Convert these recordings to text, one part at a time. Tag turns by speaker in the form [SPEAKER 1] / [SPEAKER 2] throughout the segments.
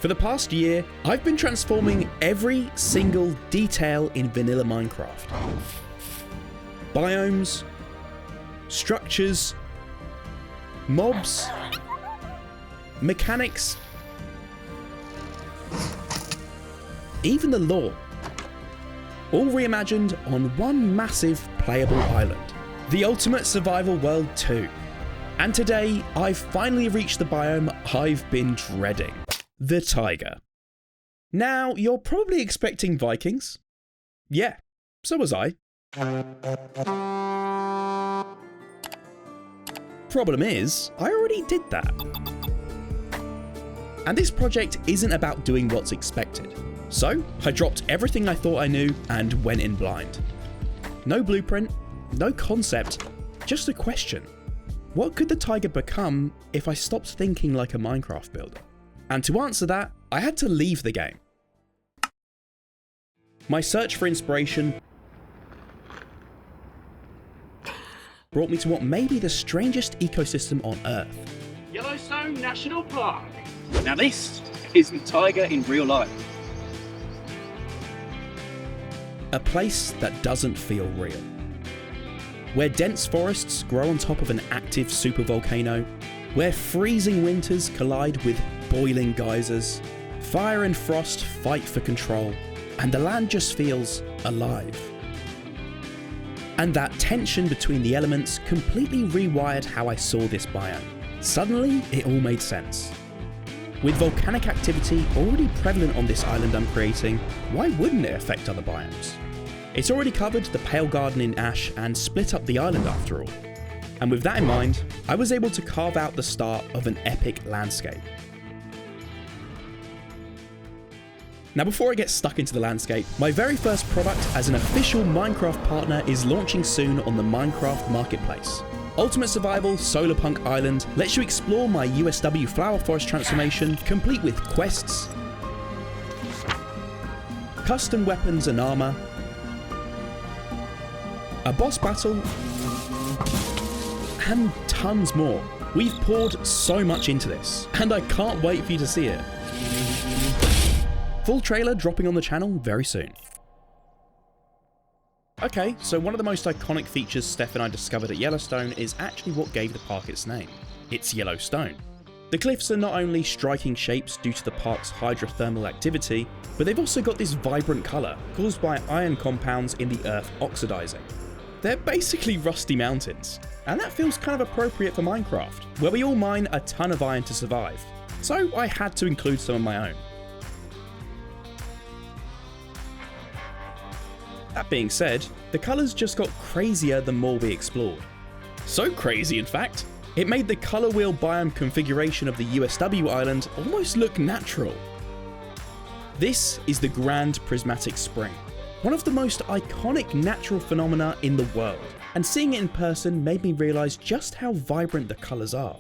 [SPEAKER 1] For the past year, I've been transforming every single detail in vanilla Minecraft. Biomes, structures, mobs, mechanics, even the lore. All reimagined on one massive playable island. The Ultimate Survival World 2. And today, I've finally reached the biome I've been dreading. The Taiga. Now, you're probably expecting Vikings. Yeah, so was I. Problem is, I already did that. And this project isn't about doing what's expected. So, I dropped everything I thought I knew and went in blind. No blueprint, no concept, just a question. What could the Taiga become if I stopped thinking like a Minecraft builder? And to answer that, I had to leave the game. My search for inspiration brought me to what may be the strangest ecosystem on Earth.
[SPEAKER 2] Yellowstone National Park. Now this is the Taiga in real life.
[SPEAKER 1] A place that doesn't feel real. Where dense forests grow on top of an active supervolcano, where freezing winters collide with boiling geysers, fire and frost fight for control, and the land just feels alive. And that tension between the elements completely rewired how I saw this biome. Suddenly, it all made sense. With volcanic activity already prevalent on this island I'm creating, why wouldn't it affect other biomes? It's already covered the Pale Garden in ash and split up the island after all. And with that in mind, I was able to carve out the start of an epic landscape. Now before I get stuck into the landscape, my very first product as an official Minecraft partner is launching soon on the Minecraft Marketplace. Ultimate Survival Solarpunk Island lets you explore my USW Flower Forest transformation, complete with quests, custom weapons and armor, a boss battle, and tons more. We've poured so much into this, and I can't wait for you to see it. Full trailer dropping on the channel very soon. Okay, so one of the most iconic features Steph and I discovered at Yellowstone is actually what gave the park its name. It's Yellowstone. The cliffs are not only striking shapes due to the park's hydrothermal activity, but they've also got this vibrant colour caused by iron compounds in the earth oxidizing. They're basically rusty mountains, and that feels kind of appropriate for Minecraft, where we all mine a ton of iron to survive. So I had to include some of my own. That being said, the colours just got crazier the more we explored. So crazy in fact, it made the colour wheel biome configuration of the USW island almost look natural. This is the Grand Prismatic Spring, one of the most iconic natural phenomena in the world, and seeing it in person made me realise just how vibrant the colours are.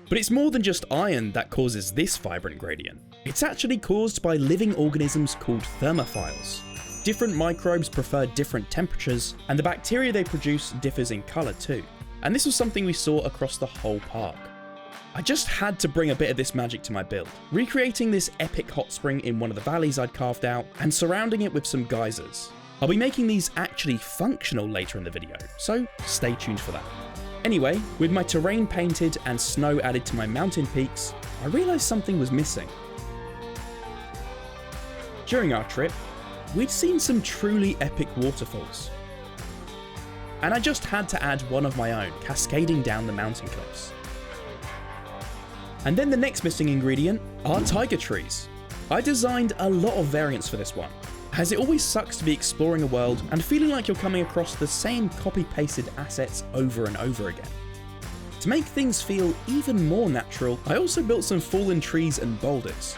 [SPEAKER 1] But it's more than just iron that causes this vibrant gradient. It's actually caused by living organisms called thermophiles. Different microbes prefer different temperatures, and the bacteria they produce differs in colour too. And this was something we saw across the whole park. I just had to bring a bit of this magic to my build, recreating this epic hot spring in one of the valleys I'd carved out, and surrounding it with some geysers. I'll be making these actually functional later in the video, so stay tuned for that. Anyway, with my terrain painted and snow added to my mountain peaks, I realised something was missing. During our trip, we'd seen some truly epic waterfalls. And I just had to add one of my own, cascading down the mountain cliffs. And then the next missing ingredient are taiga trees. I designed a lot of variants for this one, as it always sucks to be exploring a world and feeling like you're coming across the same copy-pasted assets over and over again. To make things feel even more natural, I also built some fallen trees and boulders.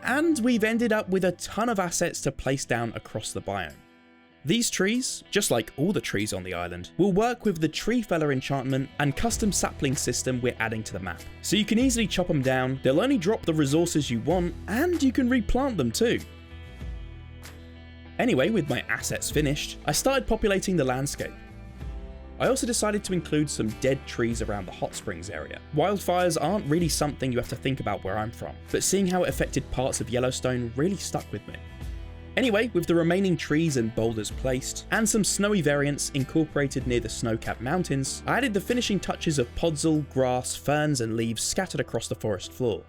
[SPEAKER 1] And we've ended up with a ton of assets to place down across the biome. These trees, just like all the trees on the island, will work with the tree feller enchantment and custom sapling system we're adding to the map. So you can easily chop them down, they'll only drop the resources you want, and you can replant them too. Anyway, with my assets finished, I started populating the landscape. I also decided to include some dead trees around the hot springs area. Wildfires aren't really something you have to think about where I'm from, but seeing how it affected parts of Yellowstone really stuck with me. Anyway, with the remaining trees and boulders placed, and some snowy variants incorporated near the snow-capped mountains, I added the finishing touches of podzol, grass, ferns and leaves scattered across the forest floor.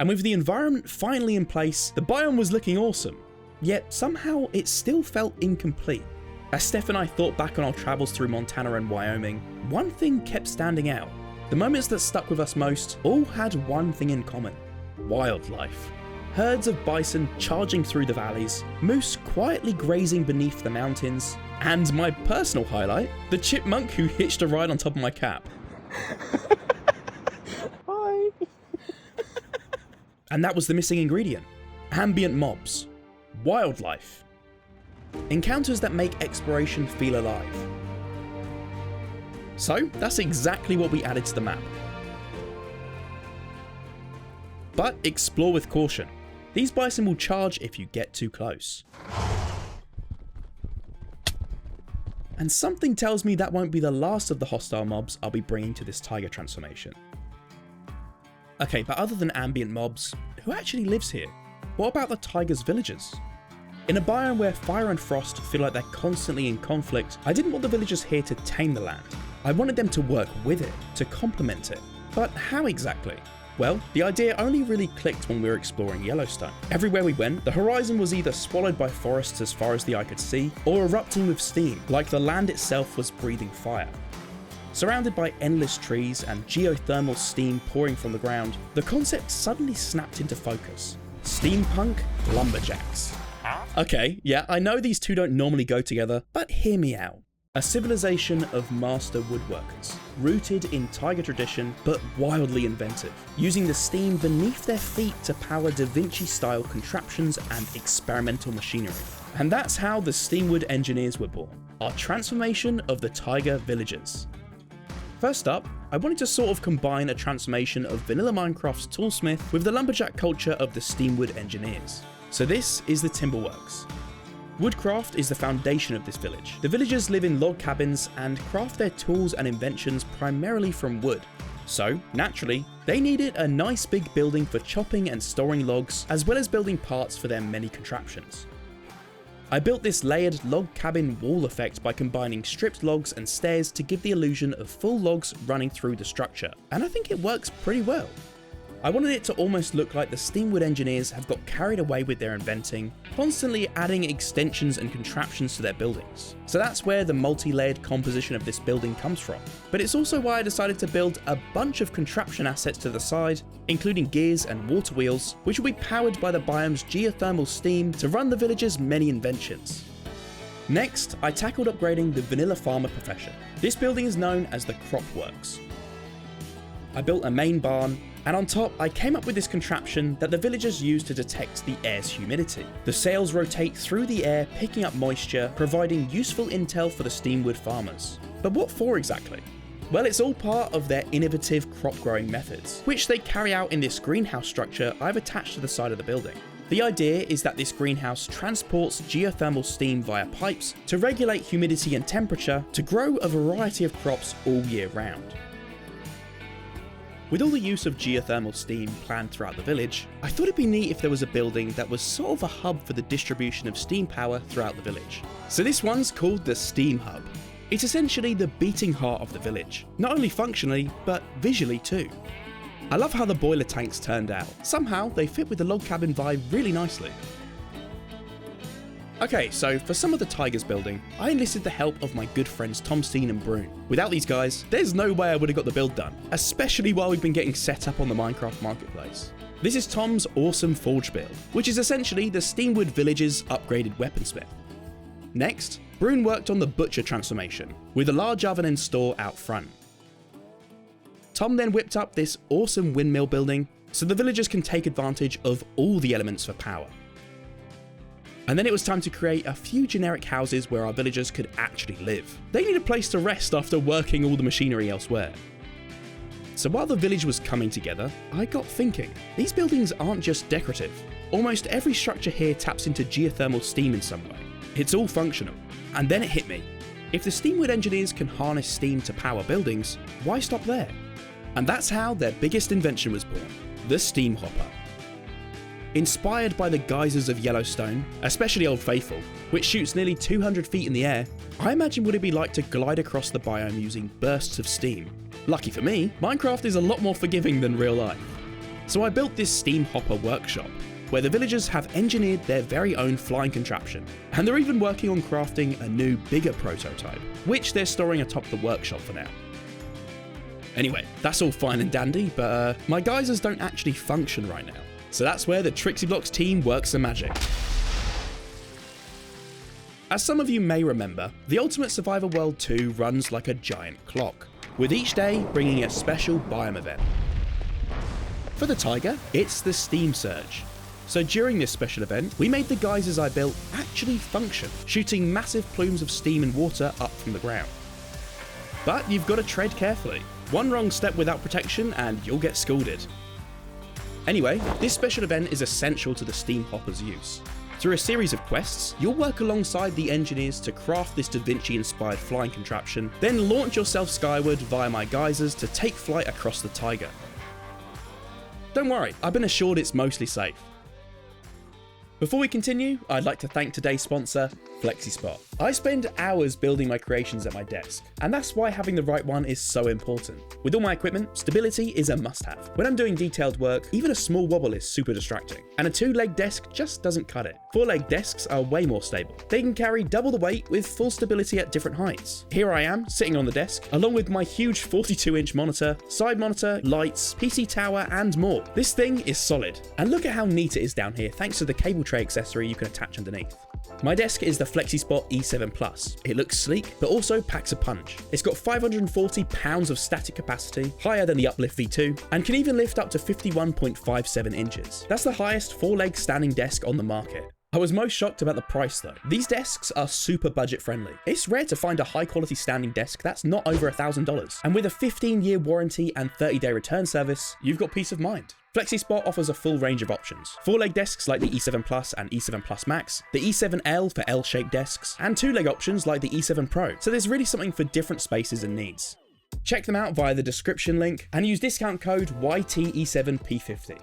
[SPEAKER 1] And with the environment finally in place, the biome was looking awesome, yet somehow it still felt incomplete. As Steph and I thought back on our travels through Montana and Wyoming, one thing kept standing out. The moments that stuck with us most all had one thing in common: wildlife. Herds of bison charging through the valleys, moose quietly grazing beneath the mountains, and my personal highlight, the chipmunk who hitched a ride on top of my cap.
[SPEAKER 2] Hi!
[SPEAKER 1] And that was the missing ingredient: ambient mobs. Wildlife. Encounters that make exploration feel alive. So that's exactly what we added to the map. But explore with caution. These bison will charge if you get too close. And something tells me that won't be the last of the hostile mobs I'll be bringing to this taiga transformation. Okay, but other than ambient mobs, who actually lives here? What about the taiga's villagers? In a biome where fire and frost feel like they're constantly in conflict, I didn't want the villagers here to tame the land. I wanted them to work with it, to complement it. But how exactly? Well, the idea only really clicked when we were exploring Yellowstone. Everywhere we went, the horizon was either swallowed by forests as far as the eye could see, or erupting with steam, like the land itself was breathing fire. Surrounded by endless trees and geothermal steam pouring from the ground, the concept suddenly snapped into focus. Steampunk lumberjacks. Okay, yeah, I know these two don't normally go together, but hear me out. A civilization of master woodworkers, rooted in taiga tradition, but wildly inventive, using the steam beneath their feet to power Da Vinci-style contraptions and experimental machinery. And that's how the Steamwood engineers were born, our transformation of the taiga villagers. First up, I wanted to sort of combine a transformation of vanilla Minecraft's Toolsmith with the lumberjack culture of the Steamwood engineers. So this is the Timberworks. Woodcraft is the foundation of this village. The villagers live in log cabins and craft their tools and inventions primarily from wood. So, naturally, they needed a nice big building for chopping and storing logs, as well as building parts for their many contraptions. I built this layered log cabin wall effect by combining stripped logs and stairs to give the illusion of full logs running through the structure, and I think it works pretty well. I wanted it to almost look like the Steamwood engineers have got carried away with their inventing, constantly adding extensions and contraptions to their buildings. So that's where the multi-layered composition of this building comes from. But it's also why I decided to build a bunch of contraption assets to the side, including gears and water wheels, which will be powered by the biome's geothermal steam to run the village's many inventions. Next, I tackled upgrading the vanilla farmer profession. This building is known as the Crop Works. I built a main barn, and on top I came up with this contraption that the villagers use to detect the air's humidity. The sails rotate through the air, picking up moisture, providing useful intel for the Steamwood farmers. But what for exactly? Well, it's all part of their innovative crop growing methods, which they carry out in this greenhouse structure I've attached to the side of the building. The idea is that this greenhouse transports geothermal steam via pipes to regulate humidity and temperature to grow a variety of crops all year round. With all the use of geothermal steam planned throughout the village, I thought it'd be neat if there was a building that was sort of a hub for the distribution of steam power throughout the village. So this one's called the Steam Hub. It's essentially the beating heart of the village, not only functionally, but visually too. I love how the boiler tanks turned out. Somehow they fit with the log cabin vibe really nicely. Okay, so for some of the Taiga's building, I enlisted the help of my good friends Tom Steen and Brune. Without these guys, there's no way I would have got the build done, especially while we've been getting set up on the Minecraft marketplace. This is Tom's awesome forge build, which is essentially the Steamwood Village's upgraded weaponsmith. Next, Brune worked on the butcher transformation, with a large oven and store out front. Tom then whipped up this awesome windmill building, so the villagers can take advantage of all the elements for power. And then it was time to create a few generic houses where our villagers could actually live. They need a place to rest after working all the machinery elsewhere. So while the village was coming together, I got thinking, these buildings aren't just decorative. Almost every structure here taps into geothermal steam in some way. It's all functional. And then it hit me. If the Steamwood engineers can harness steam to power buildings, why stop there? And that's how their biggest invention was born, the steam hopper. Inspired by the geysers of Yellowstone, especially Old Faithful, which shoots nearly 200 feet in the air, I imagine what it'd be like to glide across the biome using bursts of steam. Lucky for me, Minecraft is a lot more forgiving than real life. So I built this steam hopper workshop, where the villagers have engineered their very own flying contraption, and they're even working on crafting a new, bigger prototype, which they're storing atop the workshop for now. Anyway, that's all fine and dandy, but my geysers don't actually function right now. So that's where the TrixyBlox team works the magic. As some of you may remember, the Ultimate Survivor World 2 runs like a giant clock, with each day bringing a special biome event. For the Taiga, it's the Steam Surge. So during this special event, we made the geysers I built actually function, shooting massive plumes of steam and water up from the ground. But you've got to tread carefully. One wrong step without protection and you'll get scalded. Anyway, this special event is essential to the steam hopper's use. Through a series of quests, you'll work alongside the engineers to craft this Da Vinci-inspired flying contraption, then launch yourself skyward via my geysers to take flight across the Taiga. Don't worry, I've been assured it's mostly safe. Before we continue, I'd like to thank today's sponsor, FlexiSpot. I spend hours building my creations at my desk, and that's why having the right one is so important. With all my equipment, stability is a must-have. When I'm doing detailed work, even a small wobble is super distracting, and a 2-leg desk just doesn't cut it. 4-leg desks are way more stable. They can carry double the weight with full stability at different heights. Here I am, sitting on the desk, along with my huge 42-inch monitor, side monitor, lights, PC tower, and more. This thing is solid, and look at how neat it is down here thanks to the cable tray accessory you can attach underneath. My desk is the FlexiSpot E7 Plus. It looks sleek, but also packs a punch. It's got 540 pounds of static capacity, higher than the Uplift V2, and can even lift up to 51.57 inches. That's the highest 4-leg standing desk on the market. I was most shocked about the price though. These desks are super budget friendly. It's rare to find a high quality standing desk that's not over $1,000. And with a 15-year warranty and 30-day return service, you've got peace of mind. FlexiSpot offers a full range of options. 4-leg desks like the E7 Plus and E7 Plus Max, the E7L for L-shaped desks, and 2-leg options like the E7 Pro. So there's really something for different spaces and needs. Check them out via the description link and use discount code YTE7P50.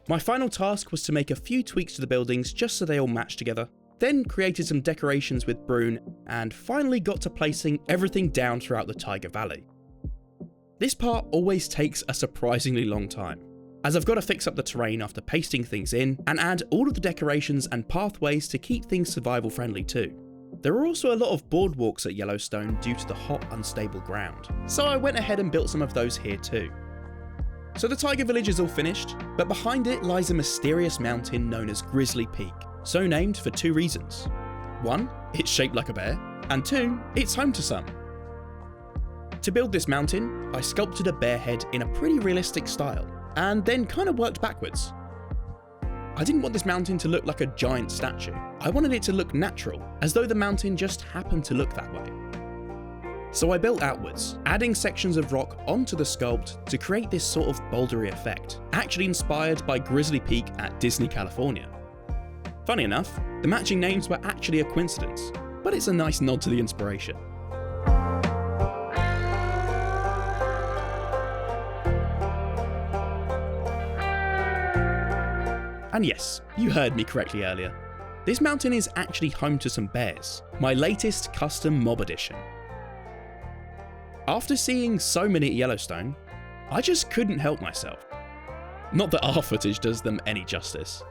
[SPEAKER 1] My final task was to make a few tweaks to the buildings just so they all match together, then created some decorations with Brune, and finally got to placing everything down throughout the Taiga Valley. This part always takes a surprisingly long time, as I've got to fix up the terrain after pasting things in, and add all of the decorations and pathways to keep things survival friendly too. There are also a lot of boardwalks at Yellowstone due to the hot, unstable ground, so I went ahead and built some of those here too. So the Taiga Village is all finished, but behind it lies a mysterious mountain known as Grizzly Peak, so named for 2 reasons. 1, it's shaped like a bear, and 2, it's home to some. To build this mountain, I sculpted a bear head in a pretty realistic style, and then kind of worked backwards. I didn't want this mountain to look like a giant statue. I wanted it to look natural, as though the mountain just happened to look that way. So I built outwards, adding sections of rock onto the sculpt to create this sort of bouldery effect, actually inspired by Grizzly Peak at Disney, California. Funny enough, the matching names were actually a coincidence, but it's a nice nod to the inspiration. And yes, you heard me correctly earlier. This mountain is actually home to some bears, my latest custom mob edition. After seeing so many at Yellowstone, I just couldn't help myself. Not that our footage does them any justice.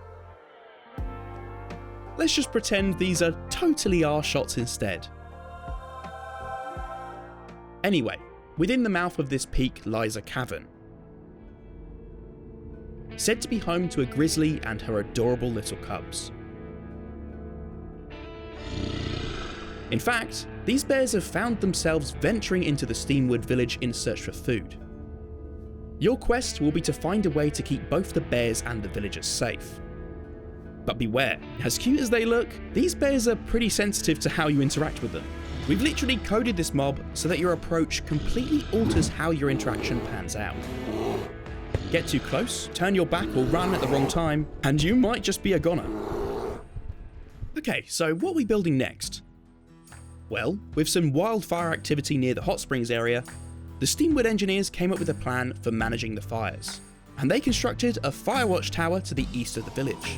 [SPEAKER 1] Let's just pretend these are totally our shots instead. Anyway, within the mouth of this peak lies a cavern, said to be home to a grizzly and her adorable little cubs. In fact, these bears have found themselves venturing into the Steamwood Village in search for food. Your quest will be to find a way to keep both the bears and the villagers safe. But beware, as cute as they look, these bears are pretty sensitive to how you interact with them. We've literally coded this mob so that your approach completely alters how your interaction pans out. Get too close, turn your back or run at the wrong time, and you might just be a goner. Okay, so what are we building next? Well, with some wildfire activity near the hot springs area, the Steamwood engineers came up with a plan for managing the fires, and they constructed a Firewatch tower to the east of the village.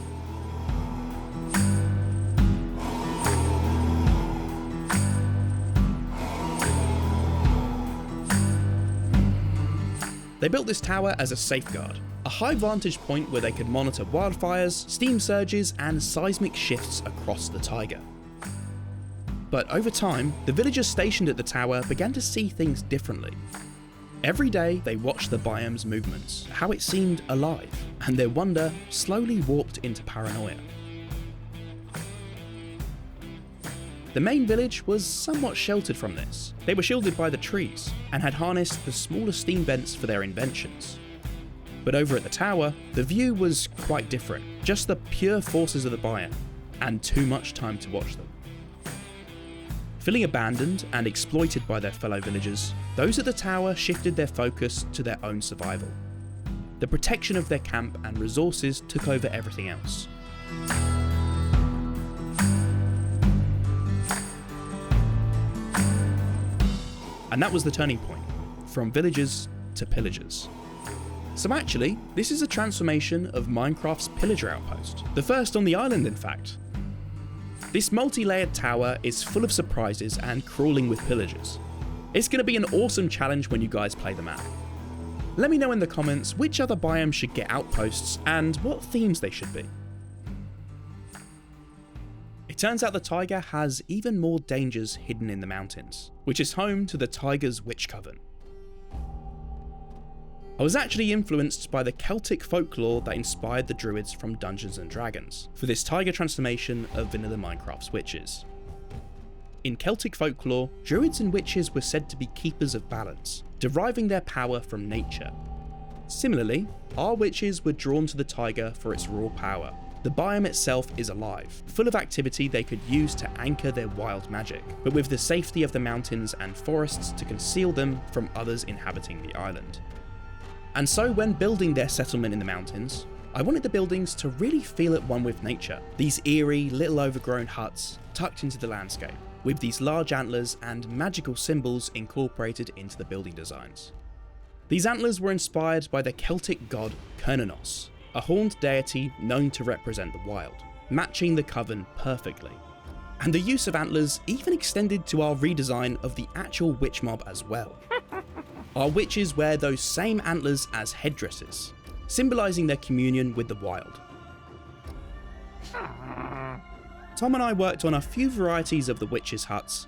[SPEAKER 1] They built this tower as a safeguard, a high vantage point where they could monitor wildfires, steam surges, and seismic shifts across the taiga. But over time, the villagers stationed at the tower began to see things differently. Every day, they watched the biome's movements, how it seemed alive, and their wonder slowly warped into paranoia. The main village was somewhat sheltered from this. They were shielded by the trees, and had harnessed the smaller steam vents for their inventions. But over at the tower, the view was quite different, just the pure forces of the biome, and too much time to watch them. Feeling abandoned and exploited by their fellow villagers, those at the tower shifted their focus to their own survival. The protection of their camp and resources took over everything else. And that was the turning point, from villagers to pillagers. So actually, this is a transformation of Minecraft's Pillager Outpost, the first on the island in fact. This multi-layered tower is full of surprises and crawling with pillagers. It's going to be an awesome challenge when you guys play the map. Let me know in the comments which other biomes should get outposts and what themes they should be. It turns out the taiga has even more dangers hidden in the mountains, which is home to the taiga's witch coven. I was actually influenced by the Celtic folklore that inspired the druids from Dungeons & Dragons for this taiga transformation of vanilla Minecraft's witches. In Celtic folklore, druids and witches were said to be keepers of balance, deriving their power from nature. Similarly, our witches were drawn to the taiga for its raw power. The biome itself is alive, full of activity they could use to anchor their wild magic, but with the safety of the mountains and forests to conceal them from others inhabiting the island. And so when building their settlement in the mountains, I wanted the buildings to really feel at one with nature. These eerie, little overgrown huts tucked into the landscape, with these large antlers and magical symbols incorporated into the building designs. These antlers were inspired by the Celtic god Cernunnos, a horned deity known to represent the wild, matching the coven perfectly. And the use of antlers even extended to our redesign of the actual witch mob as well. Our witches wear those same antlers as headdresses, symbolising their communion with the wild. Tom and I worked on a few varieties of the witches' huts,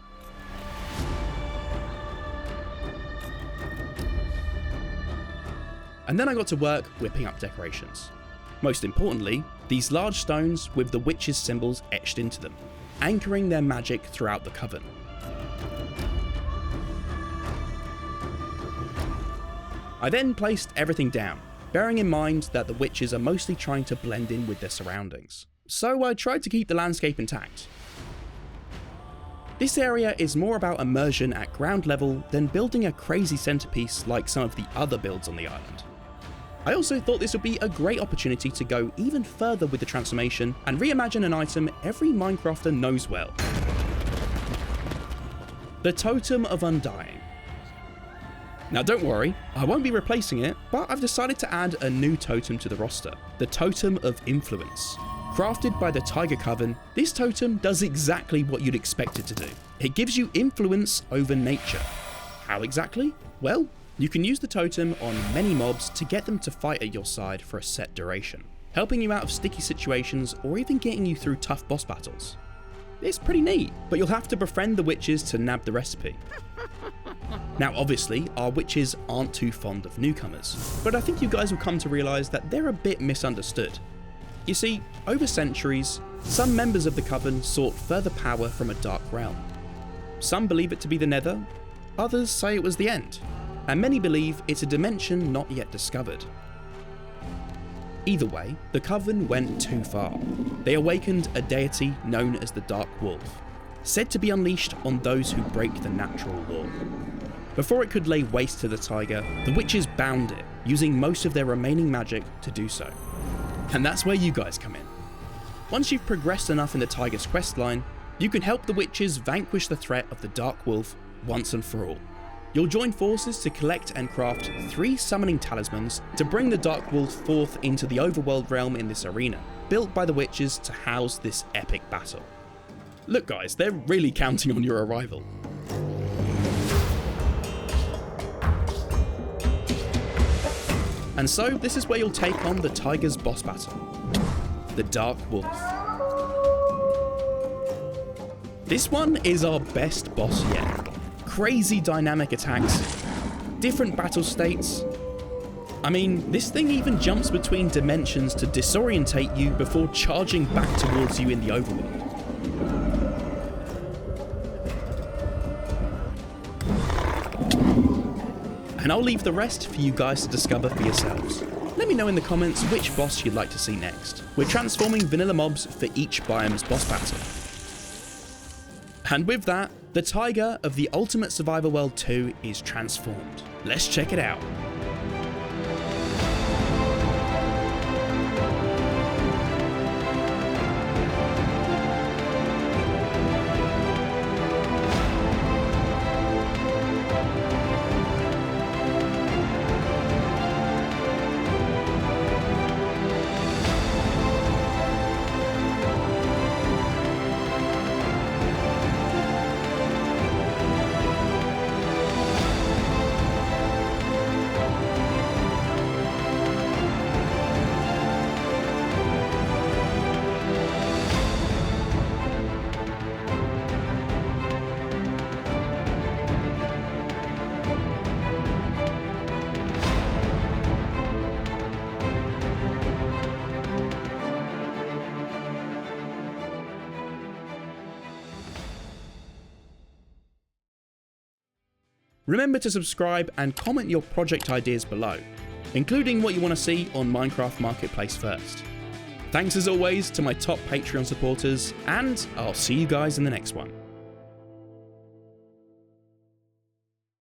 [SPEAKER 1] and then I got to work whipping up decorations. Most importantly, these large stones with the witches' symbols etched into them, anchoring their magic throughout the coven. I then placed everything down, bearing in mind that the witches are mostly trying to blend in with their surroundings. So I tried to keep the landscape intact. This area is more about immersion at ground level than building a crazy centerpiece like some of the other builds on the island. I also thought this would be a great opportunity to go even further with the transformation and reimagine an item every Minecrafter knows well. The Totem of Undying. Now don't worry, I won't be replacing it, but I've decided to add a new totem to the roster, the Totem of Influence. Crafted by the Taiga Coven, this totem does exactly what you'd expect it to do. It gives you influence over nature. How exactly? Well, you can use the totem on many mobs to get them to fight at your side for a set duration, helping you out of sticky situations or even getting you through tough boss battles. It's pretty neat, but you'll have to befriend the witches to nab the recipe. Now obviously, our witches aren't too fond of newcomers, but I think you guys will come to realise that they're a bit misunderstood. You see, over centuries, some members of the Coven sought further power from a dark realm. Some believe it to be the Nether, others say it was the End, and many believe it's a dimension not yet discovered. Either way, the Coven went too far. They awakened a deity known as the Dark Wolf, said to be unleashed on those who break the natural law. Before it could lay waste to the taiga, the witches bound it, using most of their remaining magic to do so. And that's where you guys come in. Once you've progressed enough in the Taiga's questline, you can help the witches vanquish the threat of the Dark Wolf once and for all. You'll join forces to collect and craft 3 summoning talismans to bring the Dark Wolf forth into the overworld realm in this arena, built by the witches to house this epic battle. Look guys, they're really counting on your arrival. And so this is where you'll take on the Taiga's boss battle, the Dark Wolf. This one is our best boss yet. Crazy dynamic attacks, different battle states. I mean, this thing even jumps between dimensions to disorientate you before charging back towards you in the overworld. And I'll leave the rest for you guys to discover for yourselves. Let me know in the comments which boss you'd like to see next. We're transforming vanilla mobs for each biome's boss battle. And with that, the Taiga of the Ultimate Survivor World 2 is transformed. Let's check it out. Remember to subscribe and comment your project ideas below, including what you want to see on Minecraft Marketplace first. Thanks as always to my top Patreon supporters, and I'll see you guys in the next one.